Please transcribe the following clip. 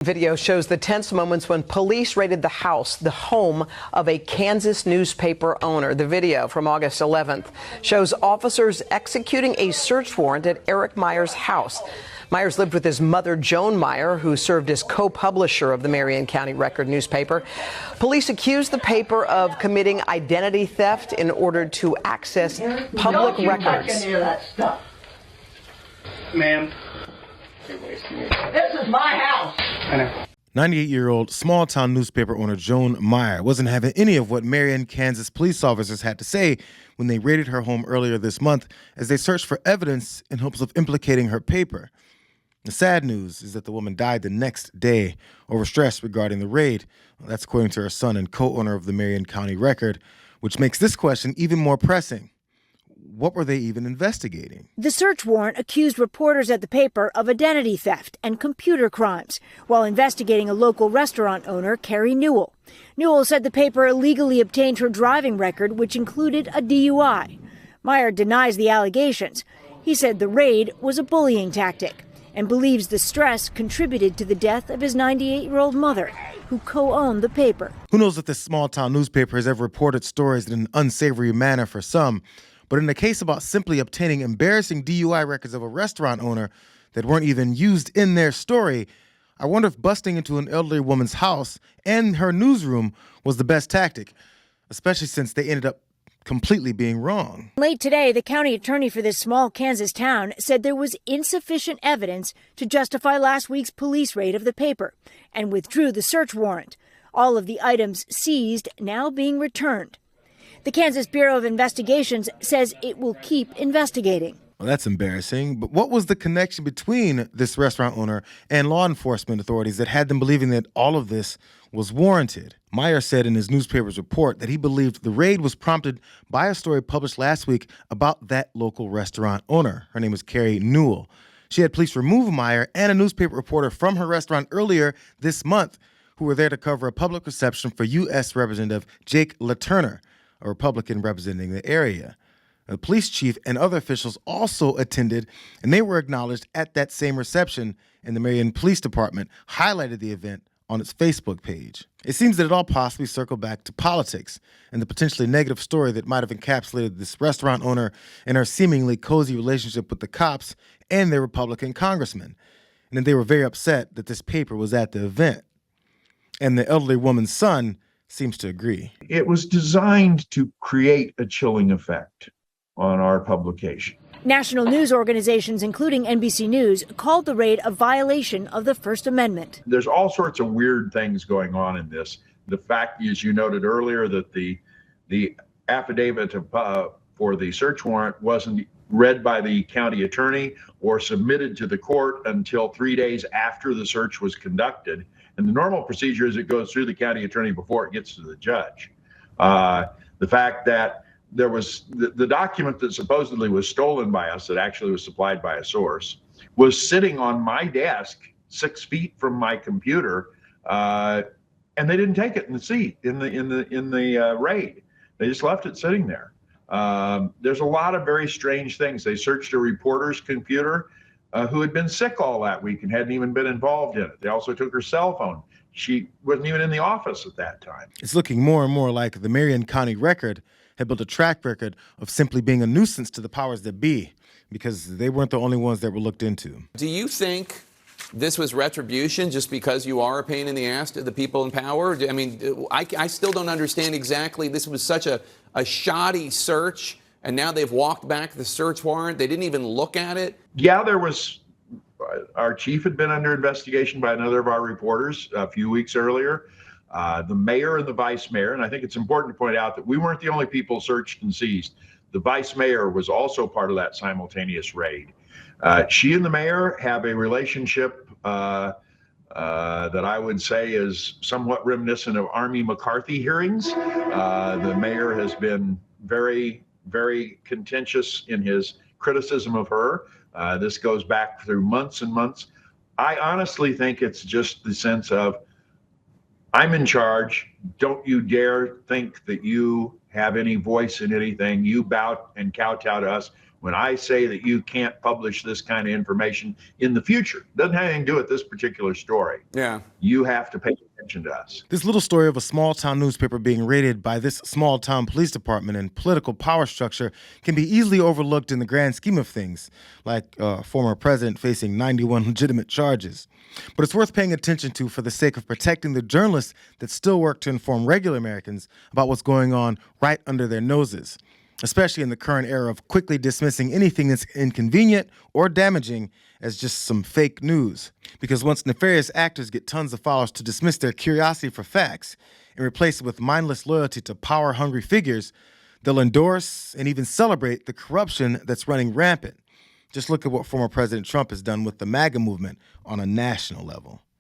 Video shows the tense moments when police raided the house, the home of a Kansas newspaper owner. The video from August 11th shows officers executing a search warrant at Eric Meyer's house. Myers lived with his mother, Joan Meyer, who served as co-publisher of the Marion County Record newspaper. Police accused the paper of committing identity theft in order to access public records. Ma'am. This is my house. I know. 98-year-old small-town newspaper owner Joan Meyer wasn't having any of what Marion, Kansas police officers had to say when they raided her home earlier this month as they searched for evidence in hopes of implicating her paper. The sad news is that the woman died the next day over stress regarding the raid. That's according to her son and co-owner of the Marion County Record, which makes this question even more pressing. What were they even investigating? The search warrant accused reporters at the paper of identity theft and computer crimes while investigating a local restaurant owner, Carrie Newell. Newell said the paper illegally obtained her driving record, which included a DUI. Meyer denies the allegations. He said the raid was a bullying tactic and believes the stress contributed to the death of his 98-year-old mother, who co-owned the paper. Who knows if this small-town newspaper has ever reported stories in an unsavory manner for some, but in the case about simply obtaining embarrassing DUI records of a restaurant owner that weren't even used in their story, I wonder if busting into an elderly woman's house and her newsroom was the best tactic, especially since they ended up completely being wrong. Late today, the county attorney for this small Kansas town said there was insufficient evidence to justify last week's police raid of the paper and withdrew the search warrant. All of the items seized now being returned. The Kansas Bureau of Investigations says it will keep investigating. Well, that's embarrassing. But what was the connection between this restaurant owner and law enforcement authorities that had them believing that all of this was warranted? Meyer said in his newspaper's report that he believed the raid was prompted by a story published last week about that local restaurant owner. Her name was Carrie Newell. She had police remove Meyer and a newspaper reporter from her restaurant earlier this month who were there to cover a public reception for U.S. Representative Jake LaTurner, a Republican representing the area. The police chief and other officials also attended, and they were acknowledged at that same reception, and the Marion Police Department highlighted the event on its Facebook page. It seems that it all possibly circled back to politics and the potentially negative story that might have encapsulated this restaurant owner and her seemingly cozy relationship with the cops and their Republican congressman. And then they were very upset that this paper was at the event. And the elderly woman's son seems to agree. It was designed to create a chilling effect on our publication. National news organizations, including NBC News, called the raid a violation of the First Amendment. There's all sorts of weird things going on in this. The fact, as you noted earlier, that the affidavit for the search warrant wasn't read by the county attorney or submitted to the court until 3 days after the search was conducted. And the normal procedure is it goes through the county attorney before it gets to the judge. The fact that there was the document that supposedly was stolen by us, that actually was supplied by a source, was sitting on my desk 6 feet from my computer, and they didn't take it in the seat in the raid. They just left it sitting there. There's a lot of very strange things. They searched a reporter's computer who had been sick all that week and hadn't even been involved in it. They also took her cell phone. She wasn't even in the office at that time. It's looking more and more like the Marion County Record had built a track record of simply being a nuisance to the powers that be, because they weren't the only ones that were looked into. Do you think this was retribution just because you are a pain in the ass to the people in power? I mean, I still don't understand exactly. This was such a shoddy search, and now they've walked back the search warrant. They didn't even look at it. Yeah, there was. Our chief had been under investigation by another of our reporters a few weeks earlier. The mayor and the vice mayor, and I think it's important to point out that we weren't the only people searched and seized. The vice mayor was also part of that simultaneous raid. She and the mayor have a relationship that I would say is somewhat reminiscent of Army McCarthy hearings. The mayor has been very, very contentious in his criticism of her. This goes back through months and months. I honestly think it's just the sense of, I'm in charge. Don't you dare think that you have any voice in anything. You bow and kowtow to us. When I say that you can't publish this kind of information in the future, doesn't have anything to do with this particular story. Yeah. You have to pay attention to us. This little story of a small-town newspaper being raided by this small-town police department and political power structure can be easily overlooked in the grand scheme of things, like a former president facing 91 legitimate charges. But it's worth paying attention to for the sake of protecting the journalists that still work to inform regular Americans about what's going on right under their noses, especially in the current era of quickly dismissing anything that's inconvenient or damaging as just some fake news. Because once nefarious actors get tons of followers to dismiss their curiosity for facts and replace it with mindless loyalty to power-hungry figures, they'll endorse and even celebrate the corruption that's running rampant. Just look at what former President Trump has done with the MAGA movement on a national level.